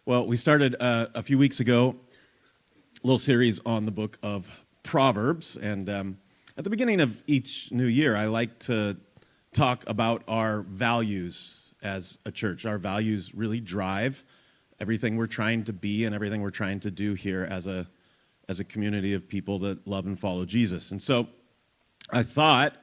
Well, we started a few weeks ago a little series on the Book of Proverbs, and at the beginning of each new year, I like to talk about our values as a church. Our values really drive everything we're trying to be and everything we're trying to do here as a community of people that love and follow Jesus. And so I thought,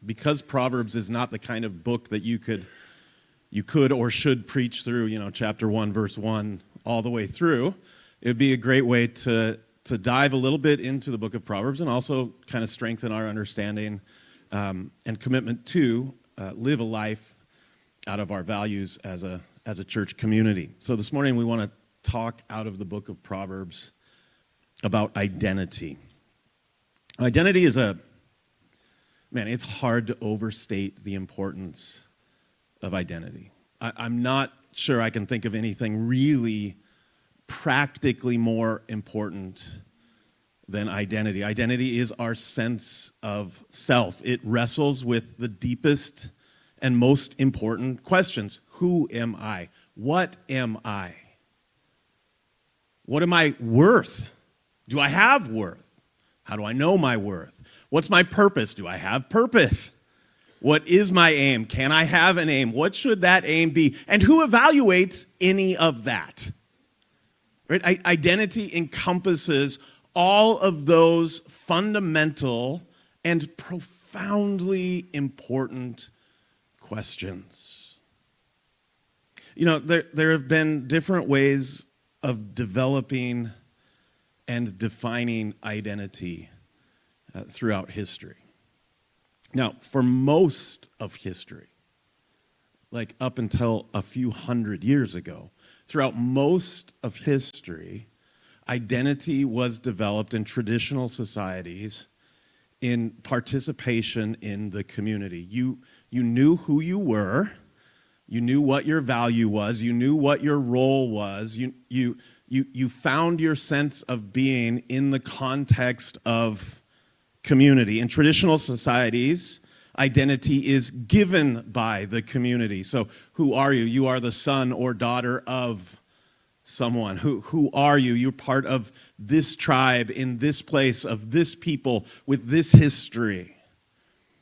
because Proverbs is not the kind of book that you could or should preach through, chapter 1, verse 1, all the way through, it would be a great way to dive a little bit into the Book of Proverbs and also kind of strengthen our understanding and commitment to live a life out of our values as a church community. So this morning we want to talk out of the Book of Proverbs about identity. Identity is it's hard to overstate the importance of identity. I'm not sure I can think of anything really practically more important than identity. Identity is our sense of self. It wrestles with the deepest and most important questions. Who am I? What am I? What am I worth? Do I have worth? How do I know my worth? What's my purpose? Do I have purpose? What is my aim? Can I have an aim? What should that aim be? And who evaluates any of that? Right? Identity encompasses all of those fundamental and profoundly important questions. There have been different ways of developing and defining identity throughout history. Now, for most of history, like up until a few hundred years ago, throughout most of history, identity was developed in traditional societies in participation in the community. You knew who you were, you knew what your value was, you knew what your role was, you found your sense of being in the context of community. In traditional societies, identity is given by the community. So who are you? You are the son or daughter of someone. Who are you? You're part of this tribe, in this place, of this people, with this history.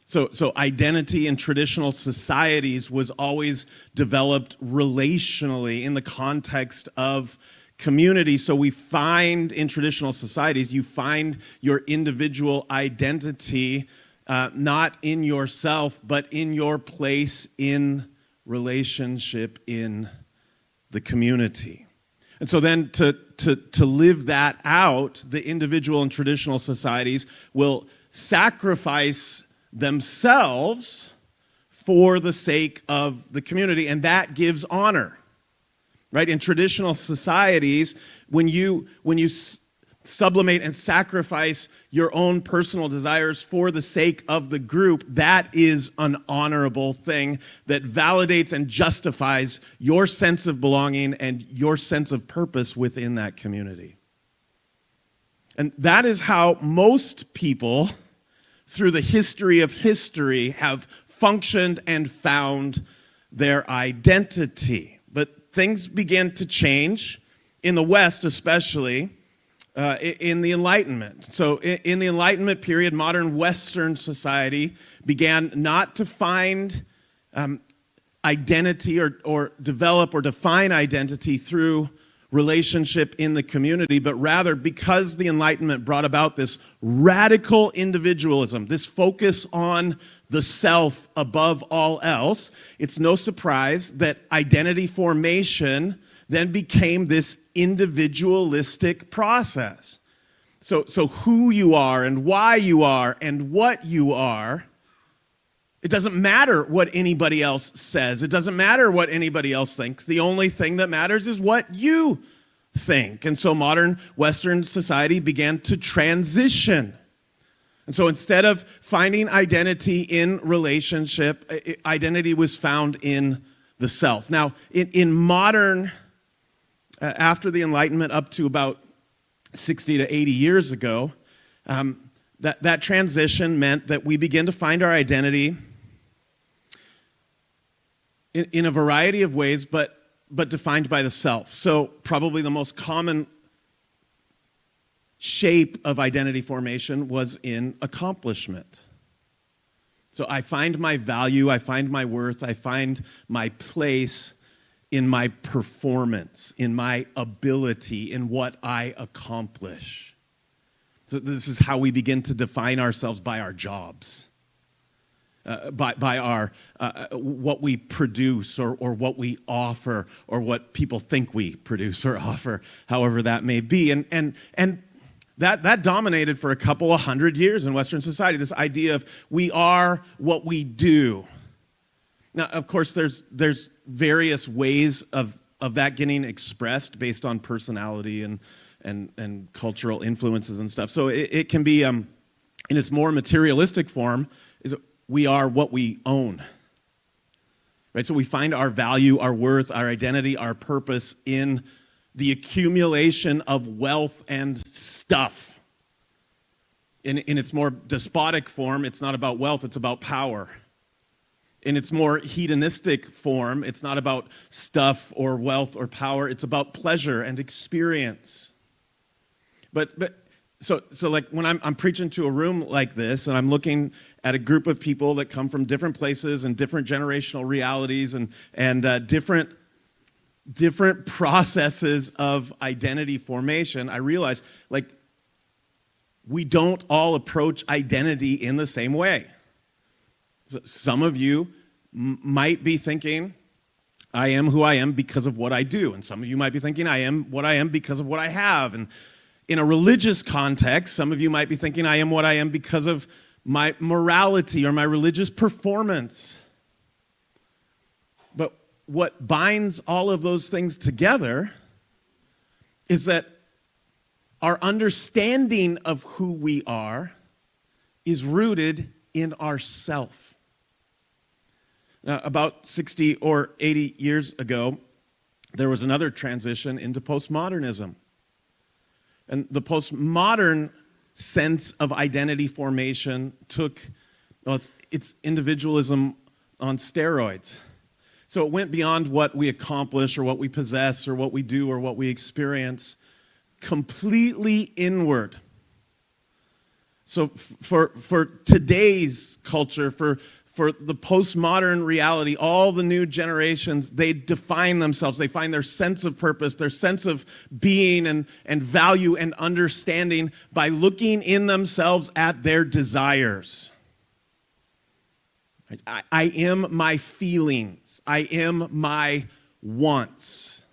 So identity in traditional societies was always developed relationally in the context of community. So we find in traditional societies, you find your individual identity not in yourself, but in your place in relationship in the community. And so then to live that out, the individual in traditional societies will sacrifice themselves for the sake of the community, and that gives honor. Right? In traditional societies, when you sublimate and sacrifice your own personal desires for the sake of the group, that is an honorable thing that validates and justifies your sense of belonging and your sense of purpose within that community. And that is how most people, through the history of history, have functioned and found their identity. Things began to change in the West, especially in the Enlightenment. So in the Enlightenment period, modern Western society began not to find identity or develop or define identity through relationship in the community, but rather because the Enlightenment brought about this radical individualism, this focus on the self above all else, it's no surprise that identity formation then became this individualistic process. So who you are and why you are and what you are, it doesn't matter what anybody else says. It doesn't matter what anybody else thinks. The only thing that matters is what you think. And so modern Western society began to transition. And so instead of finding identity in relationship, identity was found in the self. Now, in modern, after the Enlightenment up to about 60 to 80 years ago, that transition meant that we begin to find our identity in a variety of ways, but but defined by the self. So probably the most common shape of identity formation was in accomplishment. So I find my value, I find my worth, I find my place in my performance, in my ability, in what I accomplish. So this is how we begin to define ourselves, by our jobs, by our what we produce or what we offer, or what people think we produce or offer, however that may be. And that dominated for a couple of hundred years in Western society, this idea of we are what we do. Now, of course, there's various ways of that getting expressed based on personality and cultural influences and stuff. So it can be, in its more materialistic form, is we are what we own. Right? So we find our value, our worth, our identity, our purpose in the accumulation of wealth and stuff. In its more despotic form, it's not about wealth, it's about power. In its more hedonistic form, it's not about stuff or wealth or power, it's about pleasure and experience. But so like when I'm preaching to a room like this, and I'm looking at a group of people that come from different places and different generational realities and different processes of identity formation, I realize, like, we don't all approach identity in the same way. So some of you might be thinking, I am who I am because of what I do. And some of you might be thinking, I am what I am because of what I have. And in a religious context, some of you might be thinking, I am what I am because of my morality or my religious performance. But what binds all of those things together is that our understanding of who we are is rooted in ourself. Now, about 60 or 80 years ago, there was another transition into postmodernism. And the postmodern sense of identity formation took, well, it's individualism on steroids. So it went beyond what we accomplish or what we possess or what we do or what we experience, completely inward. So for today's culture, for the postmodern reality, all the new generations, they define themselves. They find their sense of purpose, their sense of being and value and understanding by looking in themselves at their desires. I am my feelings. I am my wants.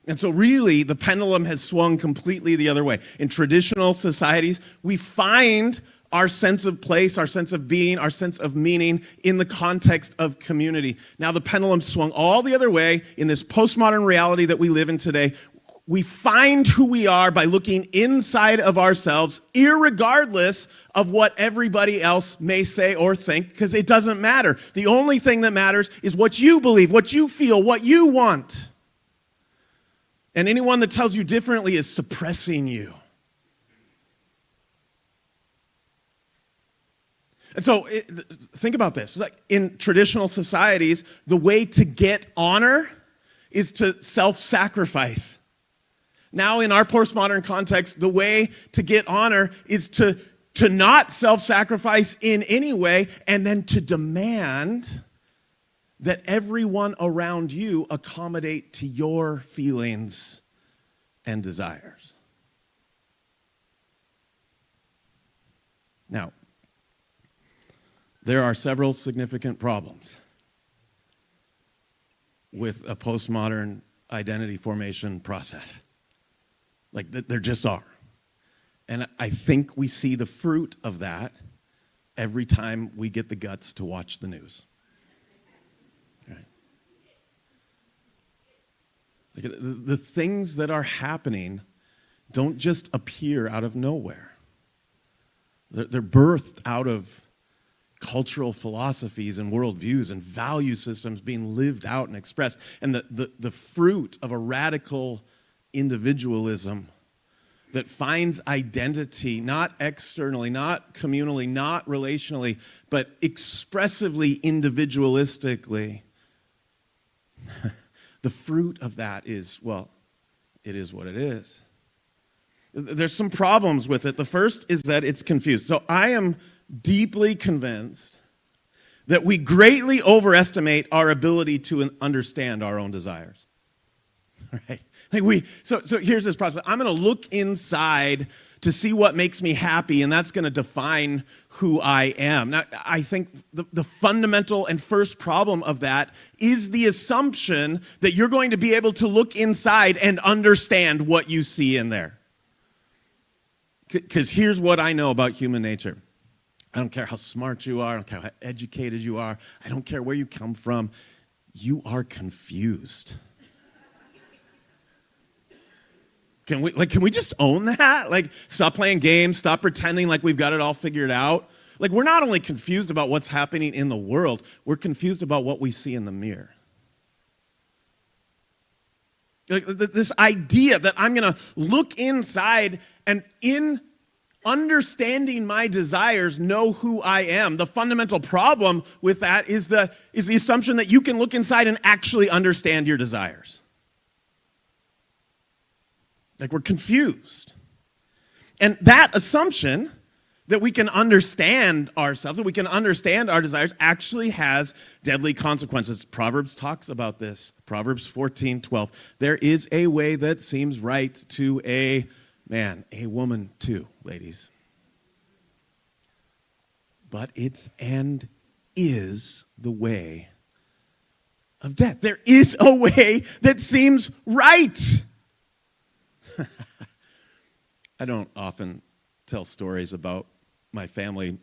And so really, the pendulum has swung completely the other way. In traditional societies, we find our sense of place, our sense of being, our sense of meaning in the context of community. Now the pendulum swung all the other way in this postmodern reality that we live in today. We find who we are by looking inside of ourselves, irregardless of what everybody else may say or think, because it doesn't matter. The only thing that matters is what you believe, what you feel, what you want. And anyone that tells you differently is suppressing you. And so think about this. Like in traditional societies, the way to get honor is to self-sacrifice. Now in our postmodern context, the way to get honor is to not self-sacrifice in any way, and then to demand that everyone around you accommodate to your feelings and desires. Now, there are several significant problems with a postmodern identity formation process. Like, there just are. And I think we see the fruit of that every time we get the guts to watch the news. Right? Like, the things that are happening don't just appear out of nowhere. They're birthed out of cultural philosophies and worldviews and value systems being lived out and expressed. And the fruit of a radical individualism that finds identity not externally, not communally, not relationally, but expressively individualistically. the fruit of that is, well, it is what it is. There's some problems with it. The first is that it's confused. So I am deeply convinced that we greatly overestimate our ability to understand our own desires. Right? So here's this process. I'm going to look inside to see what makes me happy, and that's going to define who I am. Now, I think the fundamental and first problem of that is the assumption that you're going to be able to look inside and understand what you see in there. Because here's what I know about human nature. I don't care how smart you are. I don't care how educated you are. I don't care where you come from. You are confused. Can we just own that? Like, stop playing games, stop pretending like we've got it all figured out. Like, we're not only confused about what's happening in the world, we're confused about what we see in the mirror. Like, this idea that I'm going to look inside and in understanding my desires, know who I am. The fundamental problem with that is the assumption that you can look inside and actually understand your desires. Like, we're confused. And that assumption that we can understand ourselves, that we can understand our desires, actually has deadly consequences. Proverbs talks about this. Proverbs 14:12. There is a way that seems right to a man, a woman too, ladies. But its end is the way of death. There is a way that seems right. I don't often tell stories about my family,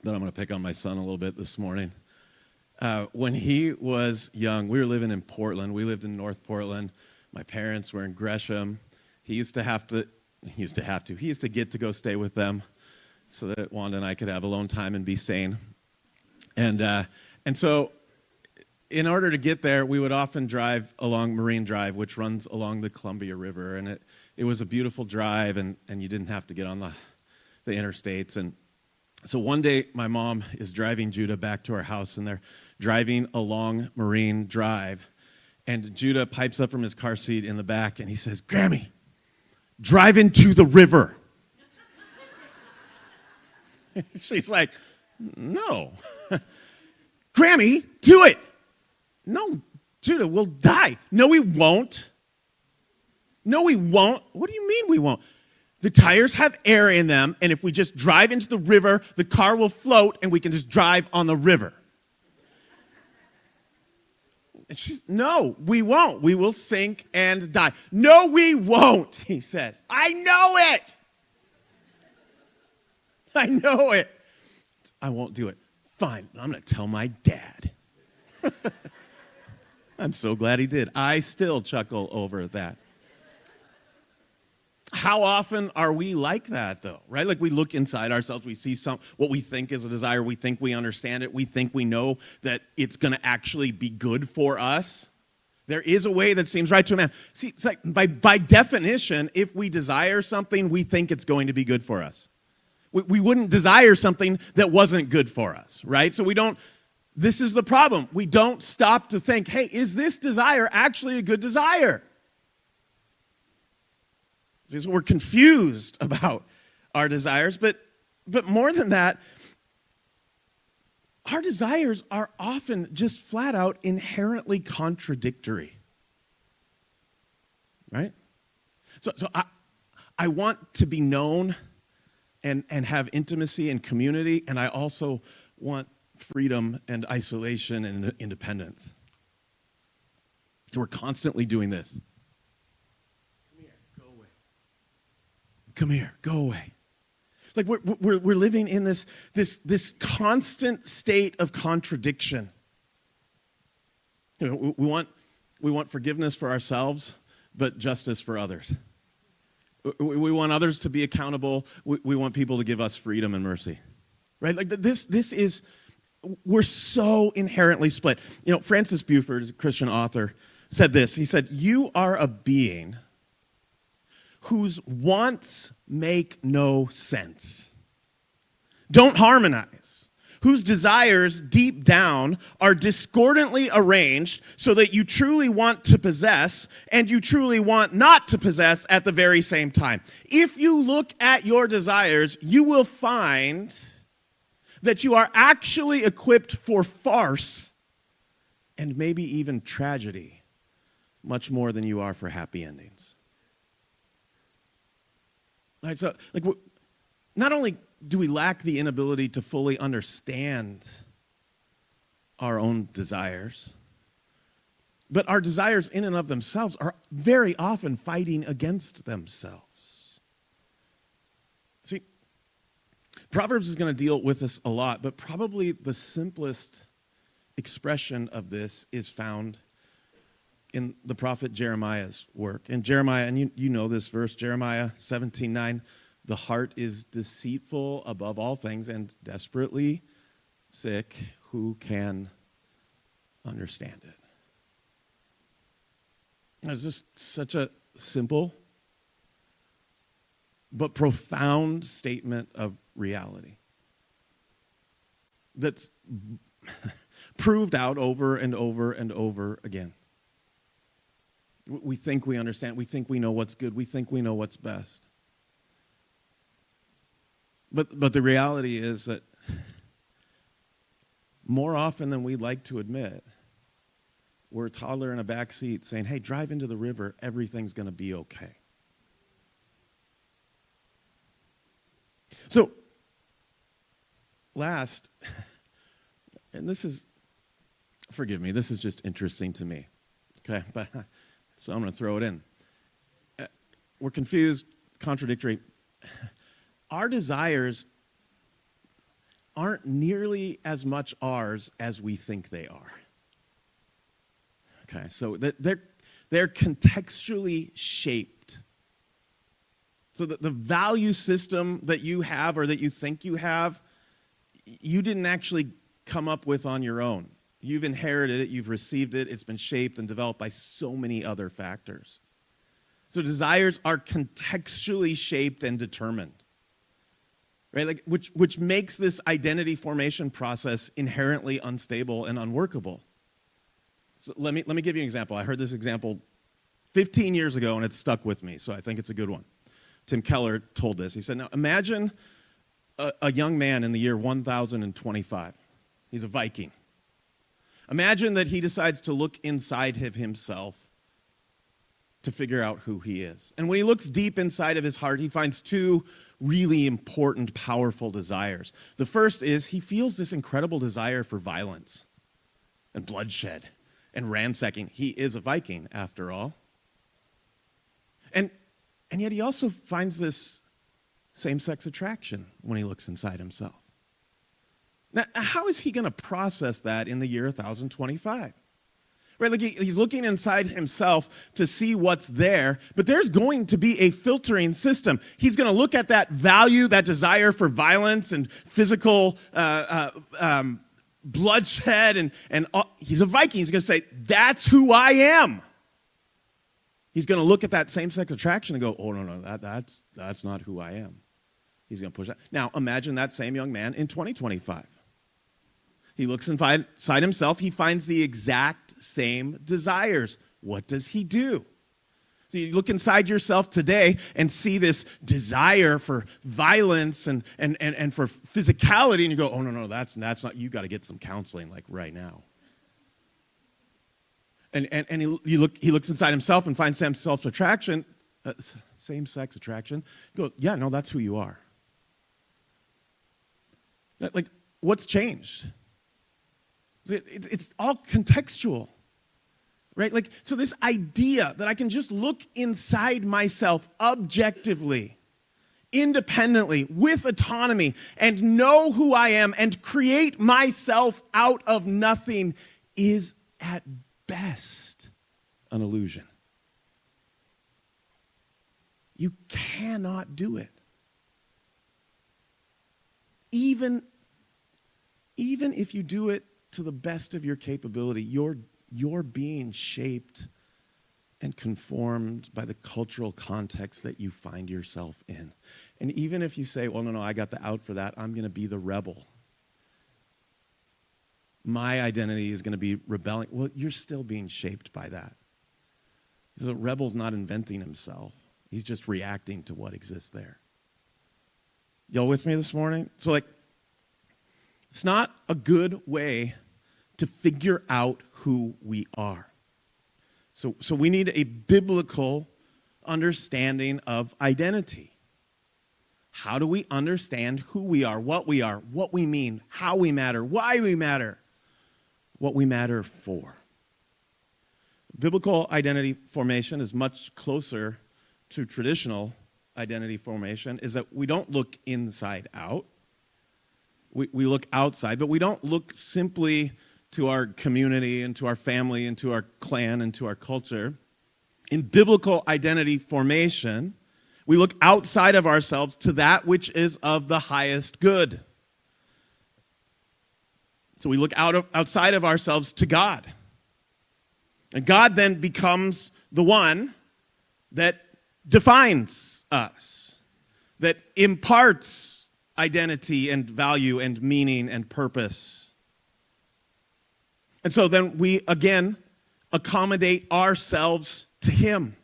but I'm going to pick on my son a little bit this morning. When he was young, we were living in Portland. We lived in North Portland. My parents were in Gresham. He used to get to go stay with them so that Wanda and I could have alone time and be sane. And so in order to get there, we would often drive along Marine Drive, which runs along the Columbia River. And it was a beautiful drive, and you didn't have to get on the interstates. And so one day, my mom is driving Judah back to our house, and they're driving along Marine Drive. And Judah pipes up from his car seat in the back, and he says, "Grammy, drive into the river." She's like, "No." "Grammy, do it." "No, Judah, we'll die." "No, we won't." "No, we won't." "What do you mean we won't?" "The tires have air in them, and if we just drive into the river, the car will float, and we can just drive on the river." And she's, "No, we won't. We will sink and die." "No, we won't," he says. "I know it. I know it." "I won't do it." "Fine, I'm going to tell my dad." I'm so glad he did. I still chuckle over that. How often are we like that, though, right? Like, we look inside ourselves, we see what we think is a desire, we think we understand it, we think we know that it's going to actually be good for us. There is a way that seems right to a man. See, it's like, by definition, if we desire something, we think it's going to be good for us. We wouldn't desire something that wasn't good for us, right? So this is the problem. We don't stop to think, hey, is this desire actually a good desire? So we're confused about our desires, but more than that, our desires are often just flat out inherently contradictory, right? So I want to be known and have intimacy and community, and I also want freedom and isolation and independence. So we're constantly doing this. Come here, go away. Like, we're living in this constant state of contradiction. You know, we want forgiveness for ourselves, but justice for others. We want others to be accountable. We want people to give us freedom and mercy, right? Like, we're so inherently split. You know, Francis Buford, a Christian author, said this. He said, "You are a being whose wants make no sense, don't harmonize, whose desires deep down are discordantly arranged so that you truly want to possess and you truly want not to possess at the very same time. If you look at your desires, you will find that you are actually equipped for farce and maybe even tragedy, much more than you are for happy endings. All right, so not only do we lack the inability to fully understand our own desires, but our desires in and of themselves are very often fighting against themselves. See, Proverbs is going to deal with this a lot, but probably the simplest expression of this is found in the prophet Jeremiah's work. In Jeremiah, and you know this verse, Jeremiah 17:9, the heart is deceitful above all things and desperately sick. Who can understand it? It's just such a simple but profound statement of reality that's proved out over and over and over again. We think we understand. We think we know what's good. We think we know what's best. But the reality is that more often than we'd like to admit, we're a toddler in a back seat saying, hey, drive into the river. Everything's going to be okay. So, last, and this is, forgive me, this is just interesting to me. Okay, but so I'm going to throw it in. We're confused, contradictory. Our desires aren't nearly as much ours as we think they are. Okay, so they're contextually shaped. So the value system that you have or that you think you have, you didn't actually come up with on your own. You've inherited it, you've received it, it's been shaped and developed by so many other factors. So desires are contextually shaped and determined. Right? Which makes this identity formation process inherently unstable and unworkable. So let me give you an example. I heard this example 15 years ago, and it's stuck with me, so I think it's a good one. Tim Keller told this. He said, now imagine a young man in the year 1025. He's a Viking. Imagine that he decides to look inside of himself to figure out who he is. And when he looks deep inside of his heart, he finds two really important, powerful desires. The first is he feels this incredible desire for violence and bloodshed and ransacking. He is a Viking, after all. And yet he also finds this same-sex attraction when he looks inside himself. Now, how is he going to process that in the year 1025? Right, like he's looking inside himself to see what's there, but there's going to be a filtering system. He's going to look at that value, that desire for violence and physical bloodshed, and he's a Viking. He's going to say, that's who I am. He's going to look at that same-sex attraction and go, oh, no, that's not who I am. He's going to push that. Now, imagine that same young man in 2025. He looks inside himself. He finds the exact same desires. What does he do? So you look inside yourself today and see this desire for violence and for physicality, and you go, oh, no, that's not, you got to get some counseling, like right now. And he looks inside himself and finds same-sex attraction. You go, yeah, no, that's who you are. Like, what's changed? It's all contextual, right? Like, so this idea that I can just look inside myself objectively, independently, with autonomy, and know who I am and create myself out of nothing is at best an illusion. You cannot do it. Even if you do it to the best of your capability, you're being shaped and conformed by the cultural context that you find yourself in. And even if you say, well, no, I got the out for that, I'm going to be the rebel. my identity is going to be rebelling. Well, you're still being shaped by that. Because a rebel's not inventing himself. He's just reacting to what exists there. Y'all with me this morning? So it's not a good way to figure out who we are. So we need a biblical understanding of identity. How do we understand who we are, what we mean, how we matter, why we matter, what we matter for? Biblical identity formation is much closer to traditional identity formation, is that we don't look inside out. We look outside, but we don't look simply to our community and to our family and to our clan and to our culture. In biblical identity formation, we look outside of ourselves to that which is of the highest good. So we look outside of ourselves to God. And God then becomes the one that defines us, that imparts identity and value and meaning and purpose. And so then we, again, accommodate ourselves to Him.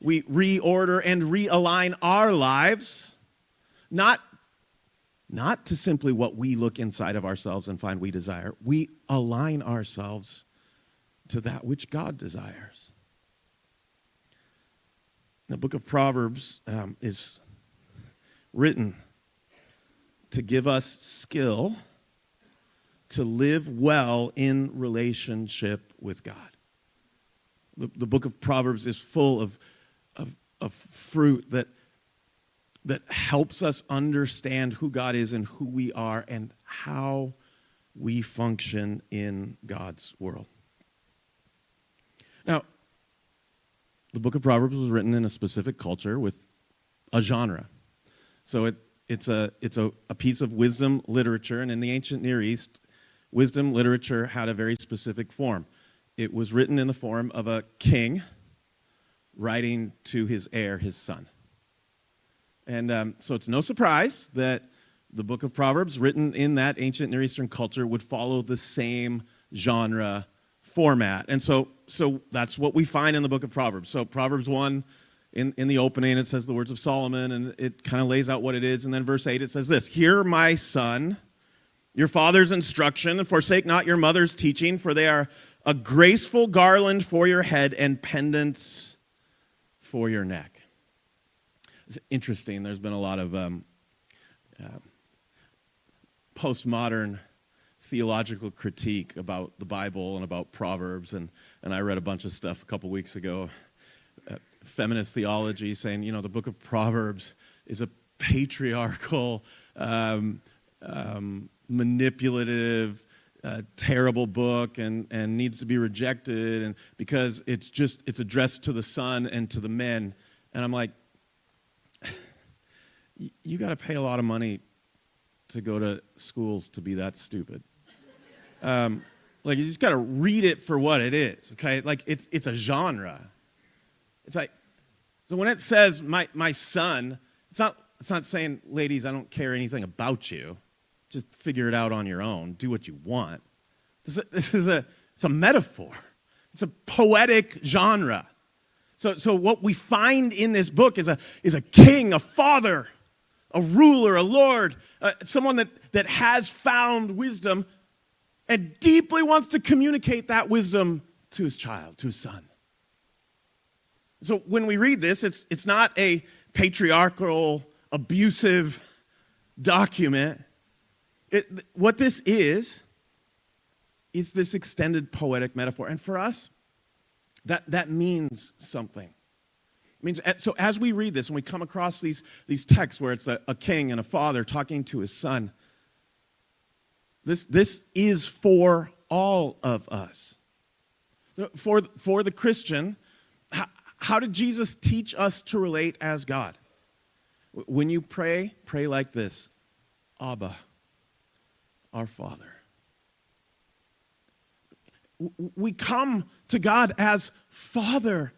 We reorder and realign our lives, not to simply what we look inside of ourselves and find we desire. We align ourselves to that which God desires. The Book of Proverbs is written to give us skill to live well in relationship with God. The Book of Proverbs is full of fruit that helps us understand who God is and who we are and how we function in God's world. Now, the Book of Proverbs was written in a specific culture with a genre. So it's a piece of wisdom literature, and in the ancient Near East, wisdom literature had a very specific form. It was written in the form of a king writing to his heir, his son. And so it's no surprise that the Book of Proverbs, written in that ancient Near Eastern culture, would follow the same genre format. And so that's what we find in the Book of Proverbs. So Proverbs 1, in the opening, it says the words of Solomon, and it kind of lays out what it is. And then verse 8, it says this: "Hear, my son, your father's instruction, and forsake not your mother's teaching, for they are a graceful garland for your head and pendants for your neck." It's interesting. There's been a lot of postmodern theological critique about the Bible and about Proverbs, and I read a bunch of stuff a couple weeks ago. Feminist theology saying, the Book of Proverbs is a patriarchal, manipulative, terrible book and needs to be rejected, and because it's addressed to the son and to the men. And I'm like, you got to pay a lot of money to go to schools to be that stupid. You just got to read it for what it is, okay? Like it's a genre. It's like, so when it says my son, it's not saying, ladies, I don't care anything about you. Just figure it out on your own. Do what you want. It's a metaphor. It's a poetic genre. So what we find in this book is a king, a father, a ruler, a lord, someone that has found wisdom and deeply wants to communicate that wisdom to his child, to his son. So when we read this, it's not a patriarchal, abusive document. What this is this extended poetic metaphor. And for us, that means something. It means, so as we read this and we come across these texts where it's a king and a father talking to his son, this is for all of us. For the Christian, how did Jesus teach us to relate as God? When you pray like this: Abba, our Father. We come to God as Father,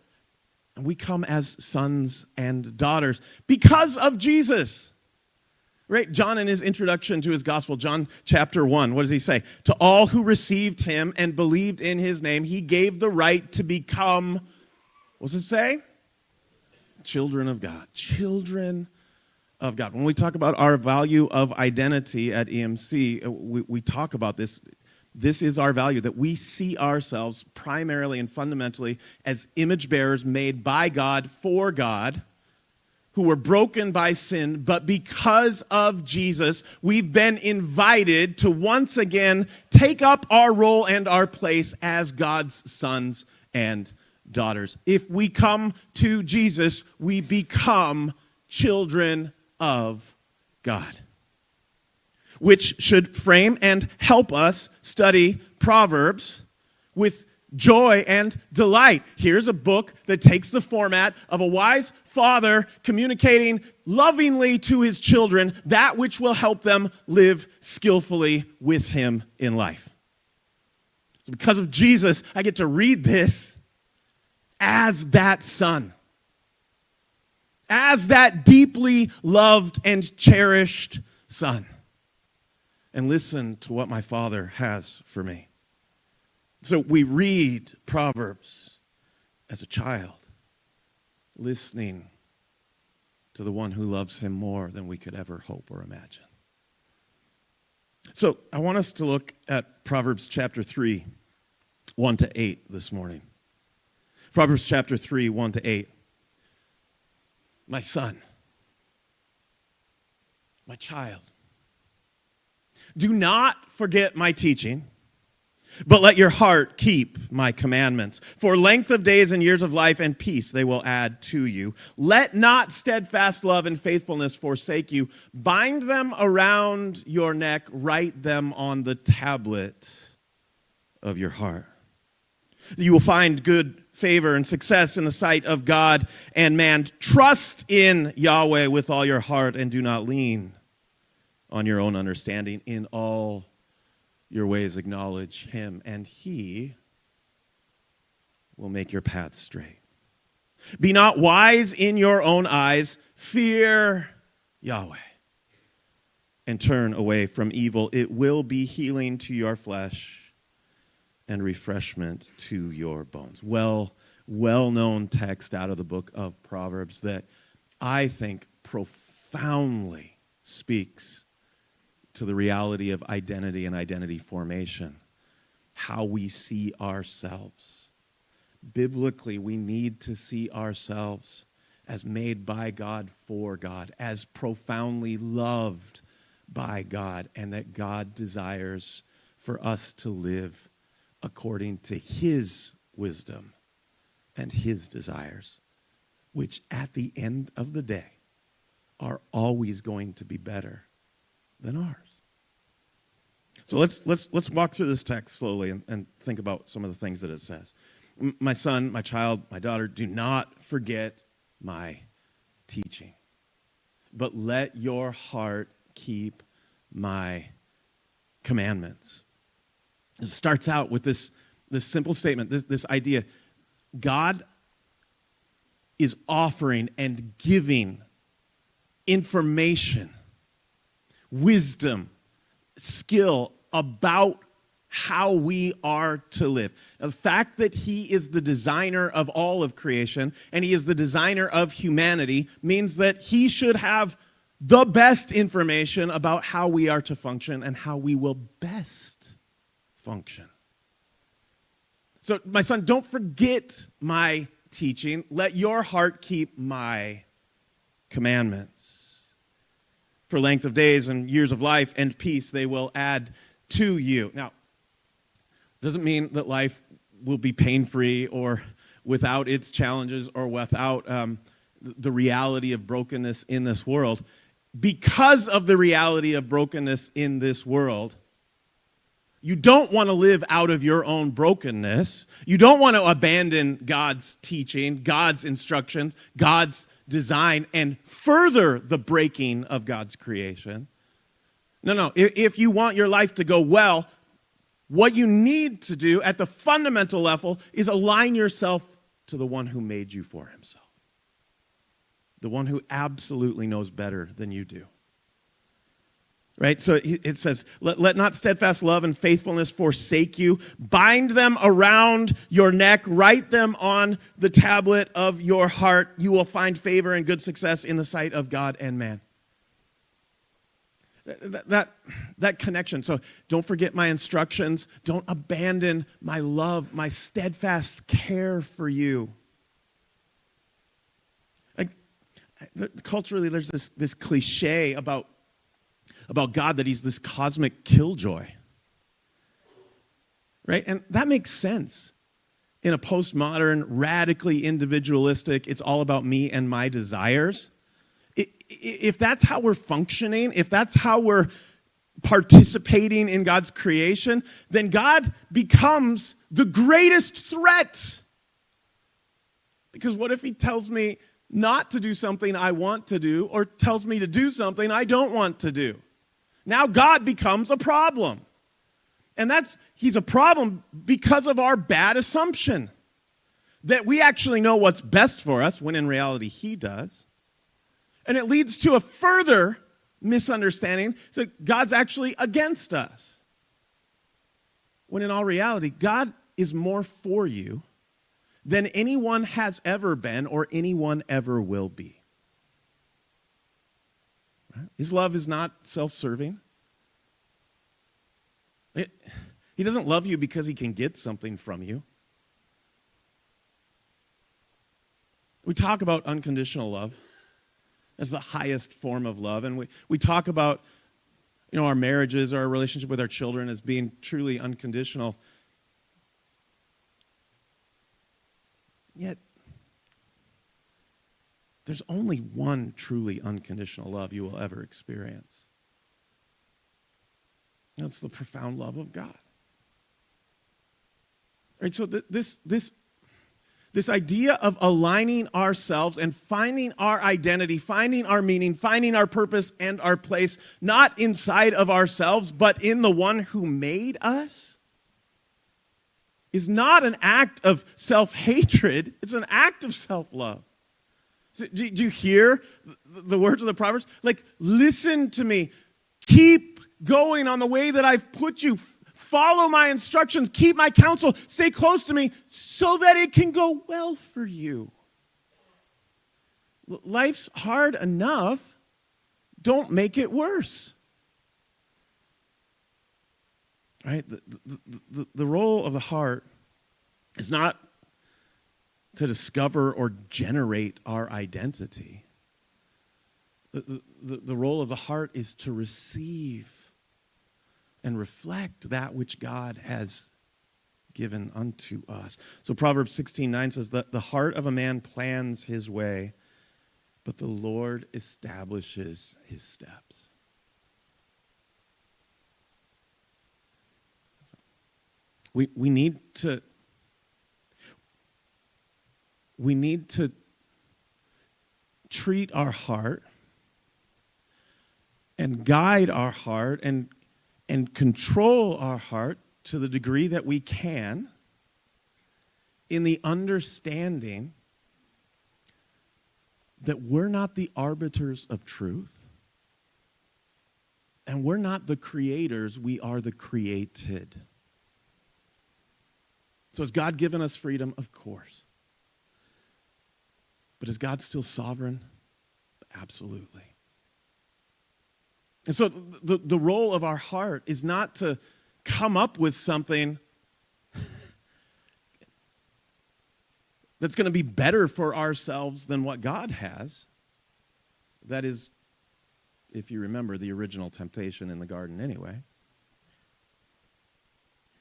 and we come as sons and daughters because of Jesus. Right? John, in his introduction to his gospel, John chapter 1, what does he say? To all who received him and believed in his name, he gave the right to become, what does it say? Children of God. Children of God. When we talk about our value of identity at EMC, we talk about this. This is our value, that we see ourselves primarily and fundamentally as image bearers made by God for God, who were broken by sin, but because of Jesus, we've been invited to once again take up our role and our place as God's sons and daughters. If we come to Jesus, we become children of God, which should frame and help us study Proverbs with joy and delight. Here's a book that takes the format of a wise father communicating lovingly to his children that which will help them live skillfully with him in life. So because of Jesus, I get to read this as that son, as that deeply loved and cherished son, and listen to what my Father has for me. So we read Proverbs as a child, listening to the one who loves him more than we could ever hope or imagine. So I want us to look at Proverbs chapter 3, 1 to 8 this morning. Proverbs chapter 3, 1 to 8. My son, my child, do not forget my teaching, but let your heart keep my commandments. For length of days and years of life and peace they will add to you. Let not steadfast love and faithfulness forsake you. Bind them around your neck. Write them on the tablet of your heart. You will find good favor and success in the sight of God and man. Trust in Yahweh with all your heart and do not lean on your own understanding. In all your ways acknowledge him, and he will make your path straight. Be not wise in your own eyes. Fear Yahweh and turn away from evil. It will be healing to your flesh and refreshment to your bones. Well-known text out of the book of Proverbs that I think profoundly speaks to the reality of identity and identity formation, how we see ourselves. Biblically, we need to see ourselves as made by God for God, as profoundly loved by God, and that God desires for us to live according to his wisdom and his desires, which at the end of the day are always going to be better than ours. So let's walk through this text slowly and think about some of the things that it says. My son, my child, my daughter, do not forget my teaching, but let your heart keep my commandments. It starts out with this simple statement, this idea. God is offering and giving information, wisdom, skill about how we are to live. Now, the fact that he is the designer of all of creation and he is the designer of humanity means that he should have the best information about how we are to function and how we will best function. So, my son, don't forget my teaching. Let your heart keep my commandments. For length of days and years of life and peace they will add to you. Now, doesn't mean that life will be pain-free or without its challenges or without the reality of brokenness in this world. Because of the reality of brokenness in this world, you don't want to live out of your own brokenness. You don't want to abandon God's teaching, God's instructions, God's design, and further the breaking of God's creation. No. If you want your life to go well, what you need to do at the fundamental level is align yourself to the one who made you for himself. The one who absolutely knows better than you do. Right? So it says, let not steadfast love and faithfulness forsake you. Bind them around your neck. Write them on the tablet of your heart. You will find favor and good success in the sight of God and man. That connection. So don't forget my instructions. Don't abandon my love, my steadfast care for you. Like, culturally, there's this cliche about God that he's this cosmic killjoy. Right? And that makes sense. In a postmodern, radically individualistic, it's all about me and my desires. If that's how we're functioning, if that's how we're participating in God's creation, then God becomes the greatest threat. Because what if he tells me not to do something I want to do, or tells me to do something I don't want to do? Now God becomes a problem. And he's a problem because of our bad assumption that we actually know what's best for us, when in reality he does. And it leads to a further misunderstanding. So God's actually against us. When in all reality, God is more for you than anyone has ever been or anyone ever will be. Right? His love is not self-serving. He doesn't love you because he can get something from you. We talk about unconditional love as the highest form of love. And we talk about, our marriages, our relationship with our children as being truly unconditional. Yet, there's only one truly unconditional love you will ever experience. That's the profound love of God. Right, so this idea of aligning ourselves and finding our identity, finding our meaning, finding our purpose and our place, not inside of ourselves, but in the one who made us, is not an act of self-hatred. It's an act of self-love. So, do you hear the words of the Proverbs? Like, listen to me. Keep going on the way that I've put you. Follow my instructions. Keep my counsel. Stay close to me so that it can go well for you. Life's hard enough. Don't make it worse. Right? The role of the heart is not to discover or generate our identity. The role of the heart is to receive and reflect that which God has given unto us. So Proverbs 16:9 says that the heart of a man plans his way, but the Lord establishes his steps. We need to treat our heart and guide our heart and control our heart to the degree that we can in the understanding that we're not the arbiters of truth and we're not the creators, we are the created. So has God given us freedom? Of course. But is God still sovereign? Absolutely. And so the role of our heart is not to come up with something that's going to be better for ourselves than what God has. That is, if you remember, the original temptation in the garden anyway.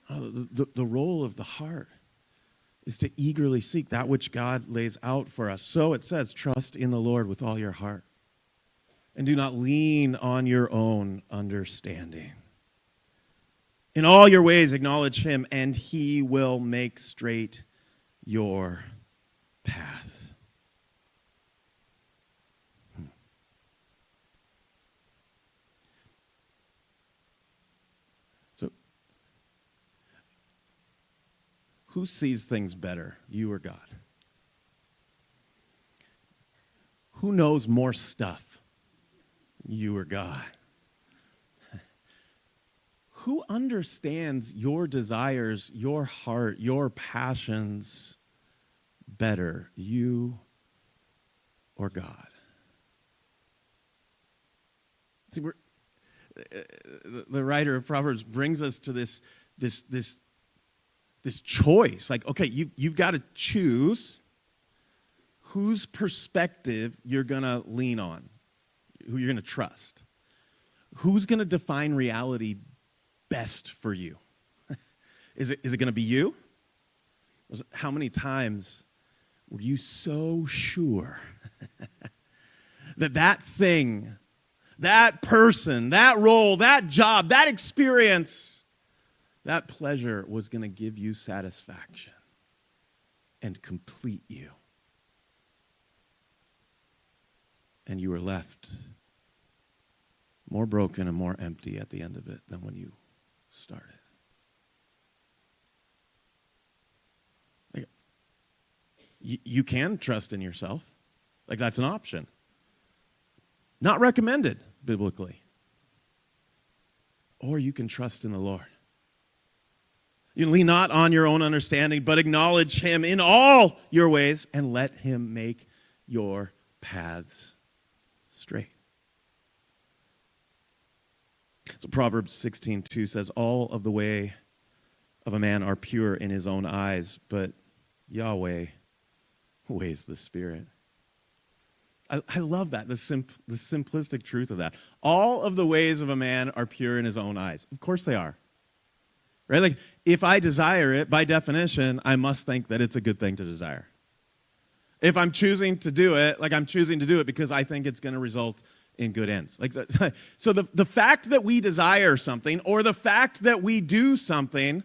The role of the heart is to eagerly seek that which God lays out for us. So it says, trust in the Lord with all your heart. And do not lean on your own understanding. In all your ways acknowledge him, and he will make straight your path. So, who sees things better, you or God? Who knows more stuff? You or God? who understands your desires, your heart, your passions better, you or God? See, the writer of Proverbs brings us to this choice. Like, okay, you've got to choose whose perspective you're going to lean on, who you're going to trust. Who's going to define reality best for you? Is it going to be you? How many times were you so sure that thing, that person, that role, that job, that experience, that pleasure was going to give you satisfaction and complete you? And you were left more broken and more empty at the end of it than when you started. Like, you can trust in yourself. Like, that's an option. Not recommended biblically. Or you can trust in the Lord. You lean not on your own understanding, but acknowledge him in all your ways and let him make your paths straight. So Proverbs 16:2 says, all of the way of a man are pure in his own eyes, but Yahweh weighs the spirit. I love that, the simplistic truth of that. All of the ways of a man are pure in his own eyes. Of course they are. Right? Like, if I desire it, by definition, I must think that it's a good thing to desire. If I'm choosing to do it, like, I'm choosing to do it because I think it's going to result in good ends. Like, so the fact that we desire something or the fact that we do something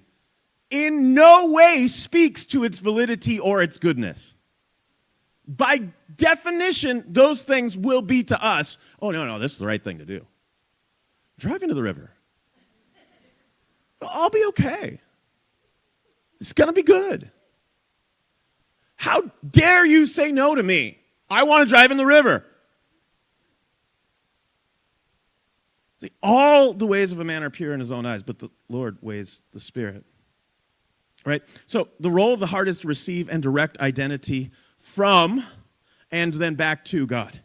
in no way speaks to its validity or its goodness. By definition, those things will be to us, oh, no, this is the right thing to do. Drive into the river. I'll be okay. It's going to be good. How dare you say no to me? I want to drive in the river. See, all the ways of a man are pure in his own eyes, but the Lord weighs the spirit. Right? So the role of the heart is to receive and direct identity from and then back to God.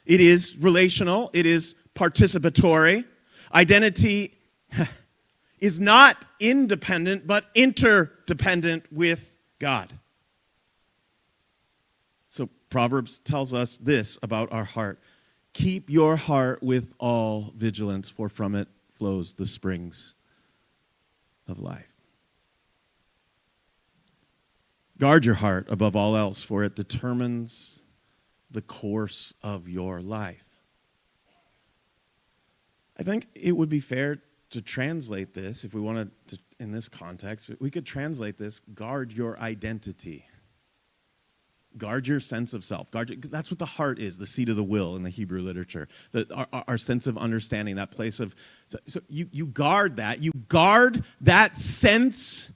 It is relational. It is participatory. Identity is not independent, but interdependent with God. So Proverbs tells us this about our heart. Keep your heart with all vigilance, for from it flows the springs of life. Guard your heart above all else, for it determines the course of your life. I think it would be fair to translate this, if we wanted to, in this context, we could translate this, guard your identity. Guard your sense of self. That's what the heart is, the seat of the will in the Hebrew literature. Our sense of understanding, that place of... So you guard that. You guard that sense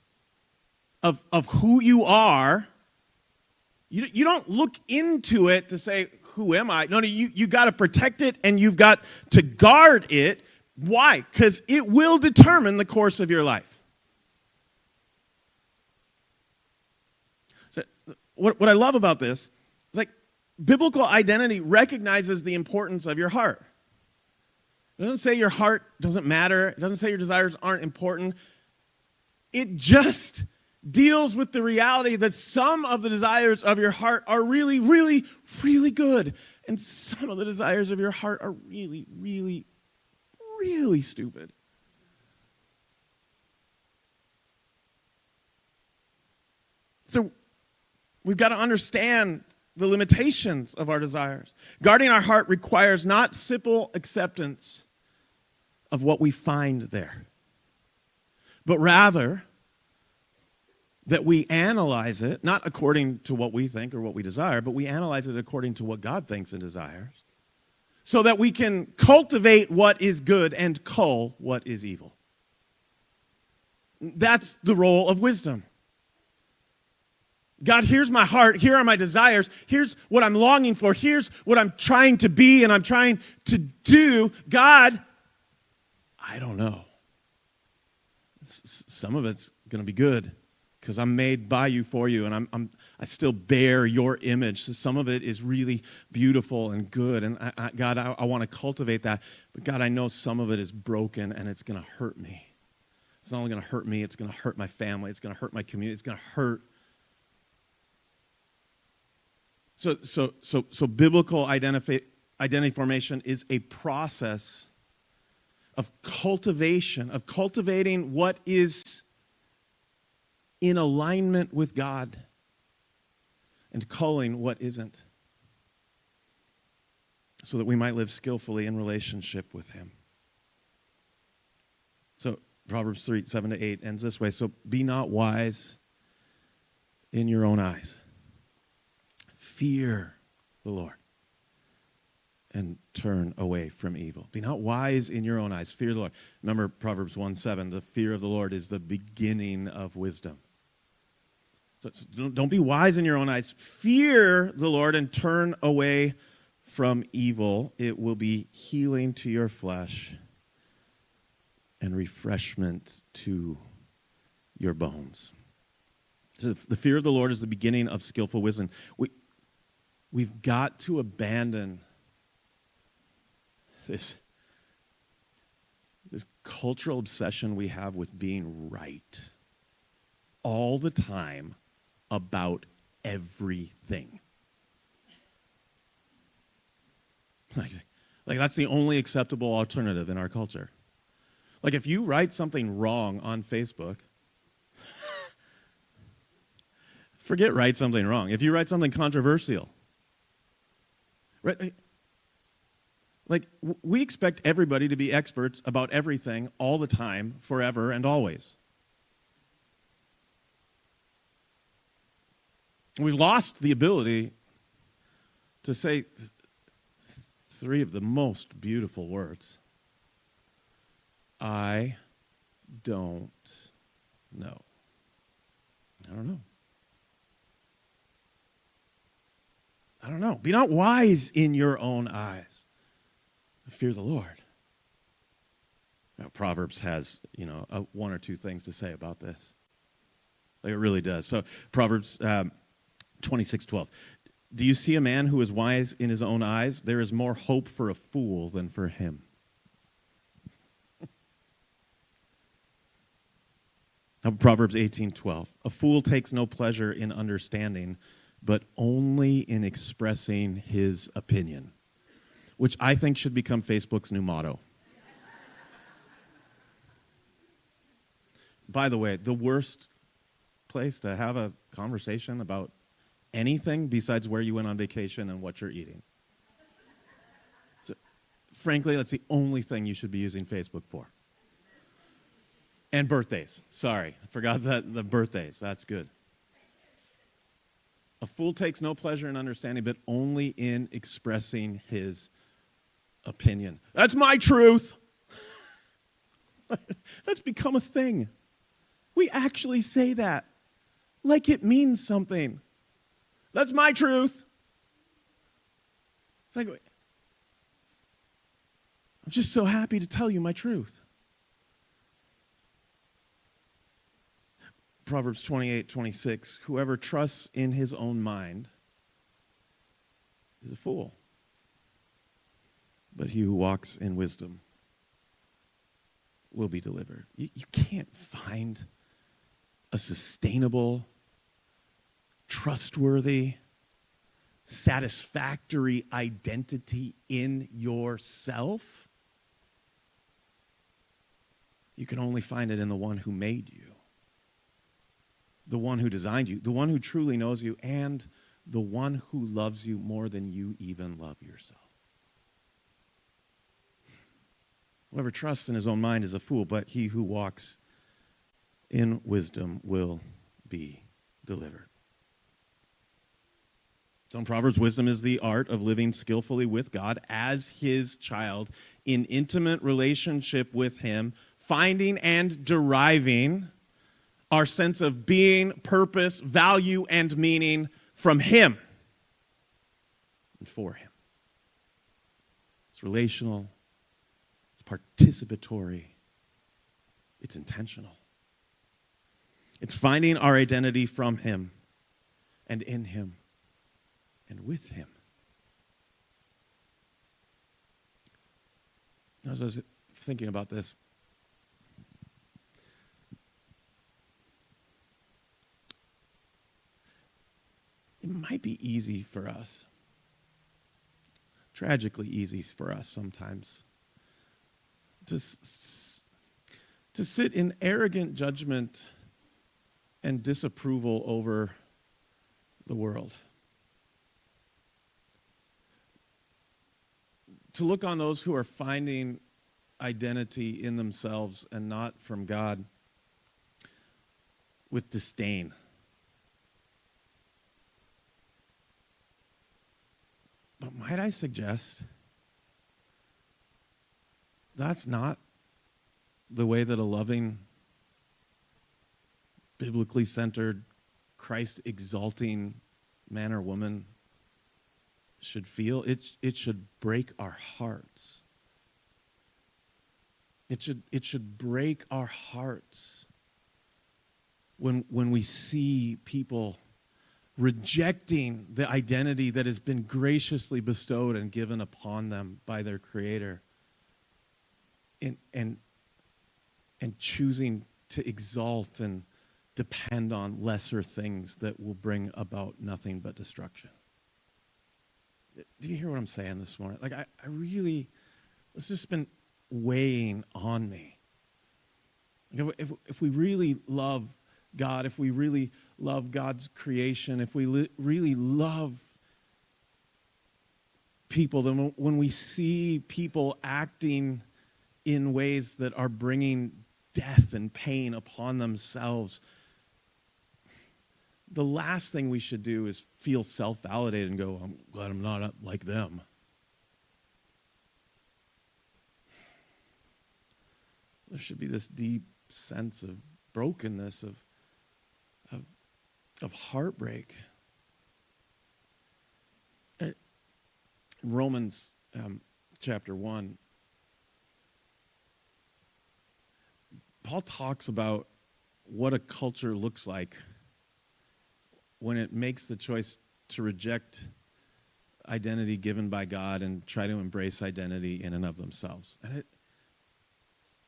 of who you are. You don't look into it to say, who am I? No, you got to protect it and you've got to guard it. Why? Because it will determine the course of your life. So what I love about this is, like, biblical identity recognizes the importance of your heart. It doesn't say your heart doesn't matter. It doesn't say your desires aren't important. It just deals with the reality that some of the desires of your heart are really, really, really good. And some of the desires of your heart are really, really, really stupid. So we've got to understand the limitations of our desires. Guarding our heart requires not simple acceptance of what we find there, but rather that we analyze it, not according to what we think or what we desire, but we analyze it according to what God thinks and desires, so that we can cultivate what is good and cull what is evil. That's the role of wisdom. God, here's my heart, here are my desires, here's what I'm longing for, here's what I'm trying to be and I'm trying to do. God, I don't know. Some of it's going to be good because I'm made by you, for you, and I still bear your image. So some of it is really beautiful and good, and God, I want to cultivate that. But God, I know some of it is broken, and it's going to hurt me. It's not only going to hurt me, it's going to hurt my family. It's going to hurt my community. It's going to hurt. So biblical identity formation is a process of cultivation, of cultivating what is in alignment with God and culling what isn't, so that we might live skillfully in relationship with him. So Proverbs 3, 7-8 ends this way. So be not wise in your own eyes. Fear the Lord and turn away from evil. Be not wise in your own eyes. Fear the Lord. Remember Proverbs 1:7, the fear of the Lord is the beginning of wisdom. So don't be wise in your own eyes. Fear the Lord and turn away from evil. It will be healing to your flesh and refreshment to your bones. So the fear of the Lord is the beginning of skillful wisdom. We've got to abandon this cultural obsession we have with being right all the time about everything. Like that's the only acceptable alternative in our culture. Like if you write something wrong on Facebook, forget write something wrong. If you write something controversial, right? Like we expect everybody to be experts about everything all the time, forever and always. We've lost the ability to say three of the most beautiful words. I don't know. I don't know. I don't know. Be not wise in your own eyes. Fear the Lord. Now, Proverbs has, one or two things to say about this. Like it really does. So Proverbs 26:12. Do you see a man who is wise in his own eyes? There is more hope for a fool than for him. Proverbs 18:12. A fool takes no pleasure in understanding, but only in expressing his opinion, which I think should become Facebook's new motto. By the way, the worst place to have a conversation about anything besides where you went on vacation and what you're eating. So, frankly, that's the only thing you should be using Facebook for. And birthdays. Sorry, I forgot that the birthdays. That's good. A fool takes no pleasure in understanding, but only in expressing his opinion. That's my truth. That's become a thing. We actually say that like it means something. That's my truth. It's like, I'm just so happy to tell you my truth. Proverbs 28:26, whoever trusts in his own mind is a fool, but he who walks in wisdom will be delivered. You can't find a sustainable, trustworthy, satisfactory identity in yourself. You can only find it in the one who made you, the one who designed you, the one who truly knows you, and the one who loves you more than you even love yourself. Whoever trusts in his own mind is a fool, but he who walks in wisdom will be delivered. So in Proverbs, wisdom is the art of living skillfully with God as his child in intimate relationship with him, finding and deriving our sense of being, purpose, value, and meaning from him and for him. It's relational, it's participatory, it's intentional. It's finding our identity from him and in him and with him. As I was thinking about this, it might be easy for us, tragically easy for us sometimes, to sit in arrogant judgment and disapproval over the world. To look on those who are finding identity in themselves and not from God with disdain. But might I suggest that's not the way that a loving, biblically centered, Christ-exalting man or woman should feel. It should break our hearts. It should break our hearts when we see people rejecting the identity that has been graciously bestowed and given upon them by their Creator, and choosing to exalt and depend on lesser things that will bring about nothing but destruction. Do you hear what I'm saying this morning? Like, I really, it's just been weighing on me. If we really love God, if we really love God's creation, if we really love people, then when we see people acting in ways that are bringing death and pain upon themselves, the last thing we should do is feel self-validated and go, I'm glad I'm not like them. There should be this deep sense of brokenness, of heartbreak. In Romans chapter 1, Paul talks about what a culture looks like when it makes the choice to reject identity given by God and try to embrace identity in and of themselves. And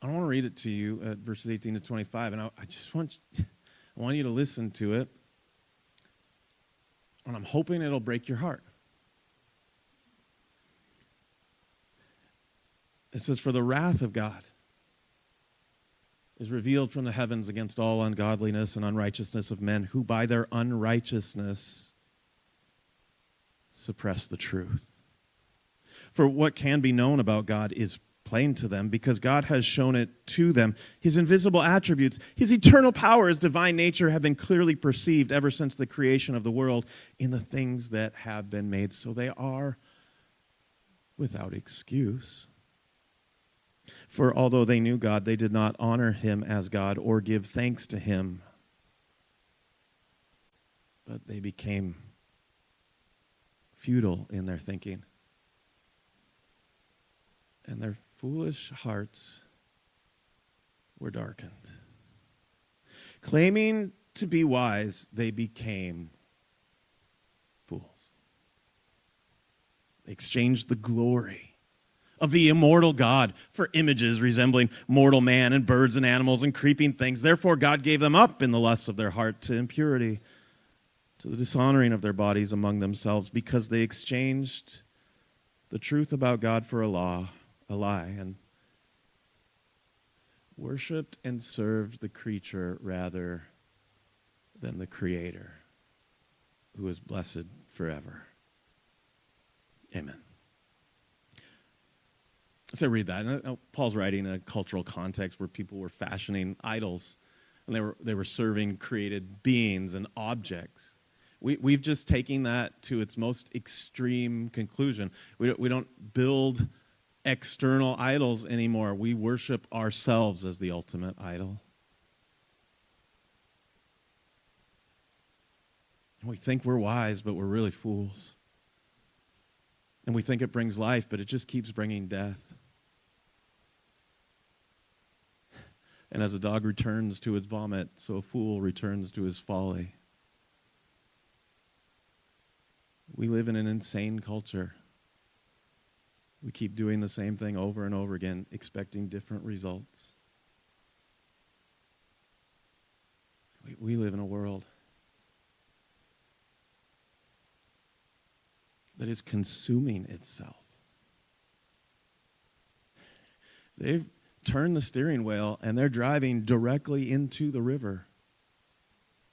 I want to read it to you at verses 18 to 25, and I want you to listen to it, and I'm hoping it'll break your heart. It says, "For the wrath of God is revealed from the heavens against all ungodliness and unrighteousness of men who by their unrighteousness suppress the truth. For what can be known about God is plain to them, because God has shown it to them. His invisible attributes, his eternal power, his divine nature have been clearly perceived ever since the creation of the world in the things that have been made. So they are without excuse. For although they knew God, they did not honor him as God or give thanks to him. But they became futile in their thinking, and their foolish hearts were darkened. Claiming to be wise, they became fools. They exchanged the glory of the immortal God for images resembling mortal man and birds and animals and creeping things. Therefore God gave them up in the lusts of their heart to impurity, to the dishonoring of their bodies among themselves, because they exchanged the truth about God for a lie, and worshipped and served the creature rather than the Creator, who is blessed forever. Amen. So I read that, and Paul's writing in a cultural context where people were fashioning idols, and they were serving created beings and objects. We've just taken that to its most extreme conclusion. We don't build external idols anymore. We worship ourselves as the ultimate idol. And we think we're wise, but we're really fools. And we think it brings life, but it just keeps bringing death. And as a dog returns to its vomit, so a fool returns to his folly. We live in an insane culture. We keep doing the same thing over and over again, expecting different results. We live in a world that is consuming itself. They've turned the steering wheel and they're driving directly into the river,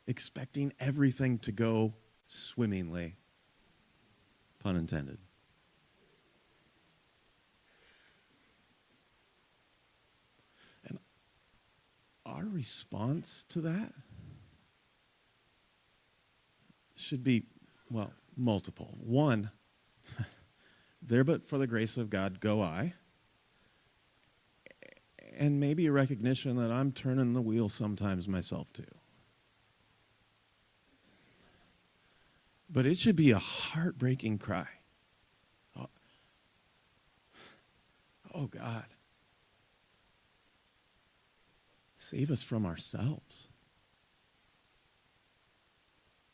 expecting everything to go swimmingly. Pun intended. And our response to that should be, well, multiple. One, there but for the grace of God go I. And maybe a recognition that I'm turning the wheel sometimes myself too. But it should be a heartbreaking cry. Oh God, save us from ourselves.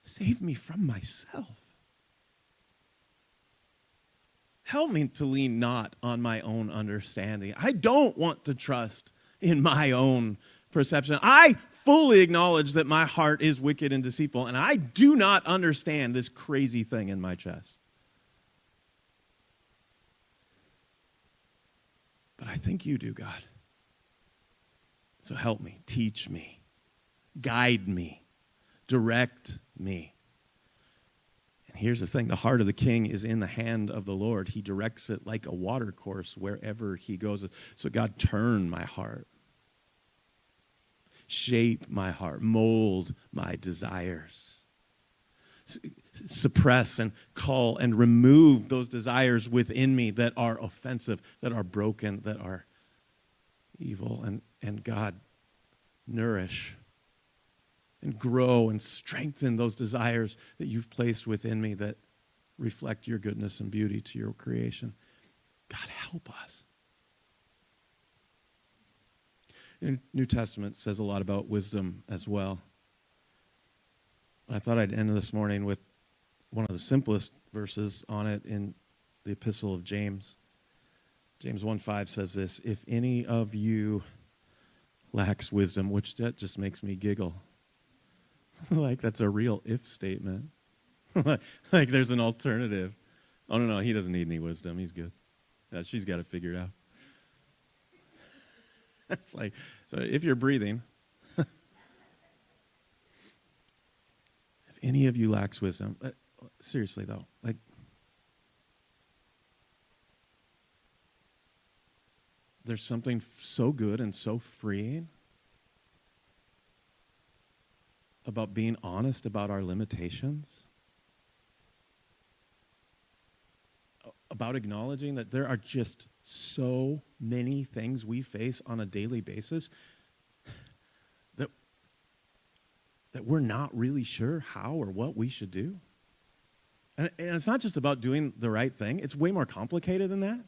Save me from myself. Help me to lean not on my own understanding. I don't want to trust in my own perception. I fully acknowledge that my heart is wicked and deceitful, and I do not understand this crazy thing in my chest. But I think you do, God. So help me, teach me, guide me, direct me. And here's the thing, the heart of the king is in the hand of the Lord. He directs it like a water course wherever he goes. So God, turn my heart. Shape my heart. Mold my desires. Suppress and cull and remove those desires within me that are offensive, that are broken, that are evil. And God, nourish and grow and strengthen those desires that you've placed within me that reflect your goodness and beauty to your creation. God, help us. The New Testament says a lot about wisdom as well. I thought I'd end this morning with one of the simplest verses on it in the Epistle of James. James 1:5 says this, if any of you lacks wisdom, which that just makes me giggle. Like that's a real if statement. Like there's an alternative. Oh, no, he doesn't need any wisdom. He's good. She's got it figured out. It's like, so if you're breathing, if any of you lacks wisdom, seriously though, like, there's something so good and so freeing about being honest about our limitations, about acknowledging that there are just so many things we face on a daily basis that we're not really sure how or what we should do. And it's not just about doing the right thing. It's way more complicated than that.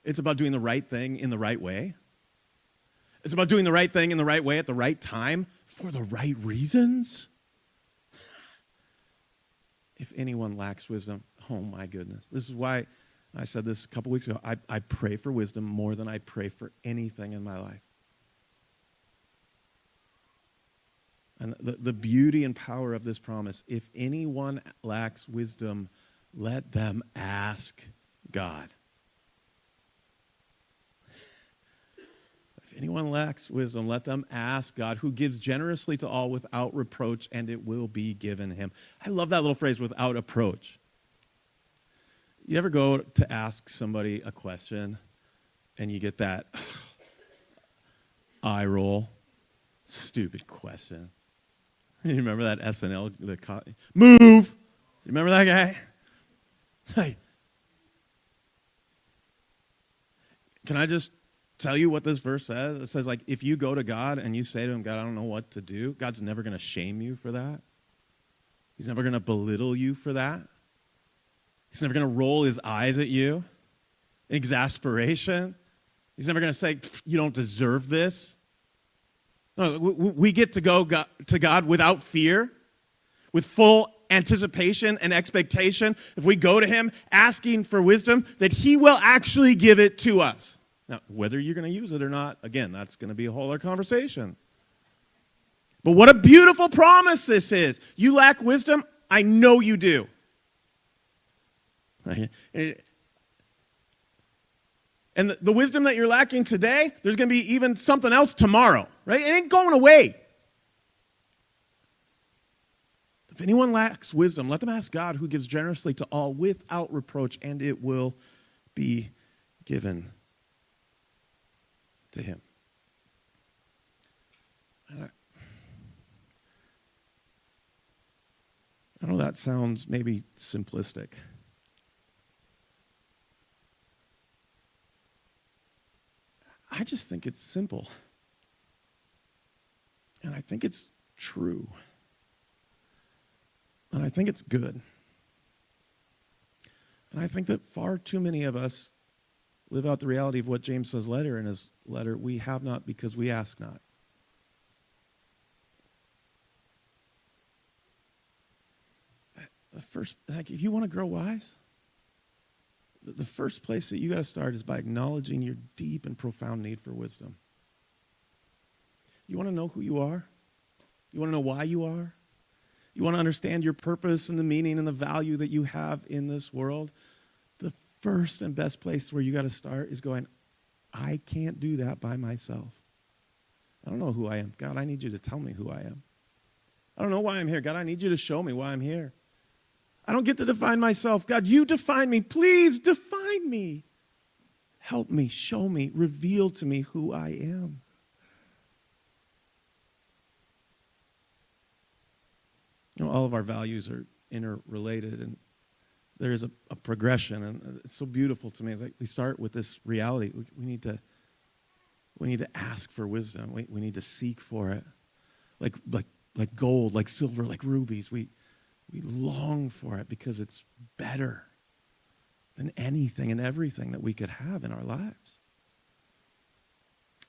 It's about doing the right thing in the right way. It's about doing the right thing in the right way at the right time for the right reasons. If anyone lacks wisdom, oh my goodness. This is why I said this a couple weeks ago. I pray for wisdom more than I pray for anything in my life. And the beauty and power of this promise, if anyone lacks wisdom, let them ask God. If anyone lacks wisdom, let them ask God, who gives generously to all without reproach, and it will be given him. I love that little phrase, without approach. You ever go to ask somebody a question, and you get that eye roll? Stupid question. You remember that SNL? Move! You remember that guy? Hey. Can I just tell you what this verse says? It says, like, if you go to God and you say to him, God, I don't know what to do, God's never going to shame you for that. He's never going to belittle you for that. He's never going to roll his eyes at you in exasperation. He's never going to say, you don't deserve this. No, we get to go to God without fear, with full anticipation and expectation. If we go to him asking for wisdom, that he will actually give it to us. Now, whether you're going to use it or not, again, that's going to be a whole other conversation. But what a beautiful promise this is. You lack wisdom? I know you do. And the wisdom that you're lacking today, there's going to be even something else tomorrow, right? It ain't going away. If anyone lacks wisdom, let them ask God, who gives generously to all without reproach, and it will be given to him. I know that sounds maybe simplistic. I just think it's simple. And I think it's true. And I think it's good. And I think that far too many of us live out the reality of what James says later in his letter, we have not because we ask not. If you want to grow wise, the first place that you got to start is by acknowledging your deep and profound need for wisdom. You want to know who you are? You want to know why you are? You want to understand your purpose and the meaning and the value that you have in this world? The first and best place where you got to start is going, I can't do that by myself. I don't know who I am. God, I need you to tell me who I am. I don't know why I'm here. God, I need you to show me why I'm here. I don't get to define myself. God, you define me. Please define me. Help me, show me, reveal to me who I am. You know, all of our values are interrelated, and there is a progression, and it's so beautiful to me. It's like we start with this reality. We need to ask for wisdom. We need to seek for it, like gold, like silver, like rubies. We long for it because it's better than anything and everything that we could have in our lives.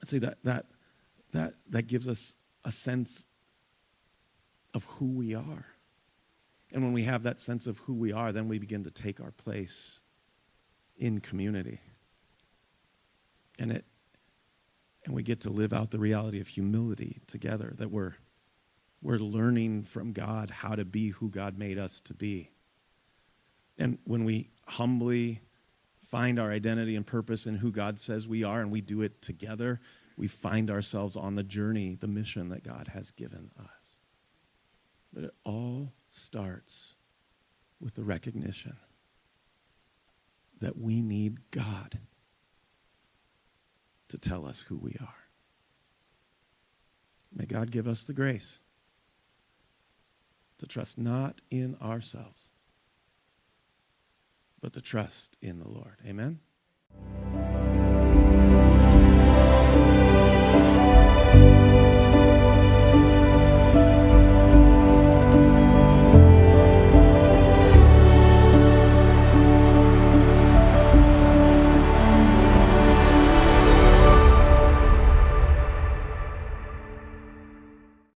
See, that gives us a sense of who we are. And when we have that sense of who we are, then we begin to take our place in community. And we get to live out the reality of humility together, that we're learning from God how to be who God made us to be. And when we humbly find our identity and purpose in who God says we are, and we do it together, we find ourselves on the journey, the mission that God has given us. But it all starts with the recognition that we need God to tell us who we are. May God give us the grace to trust not in ourselves, but to trust in the Lord. Amen?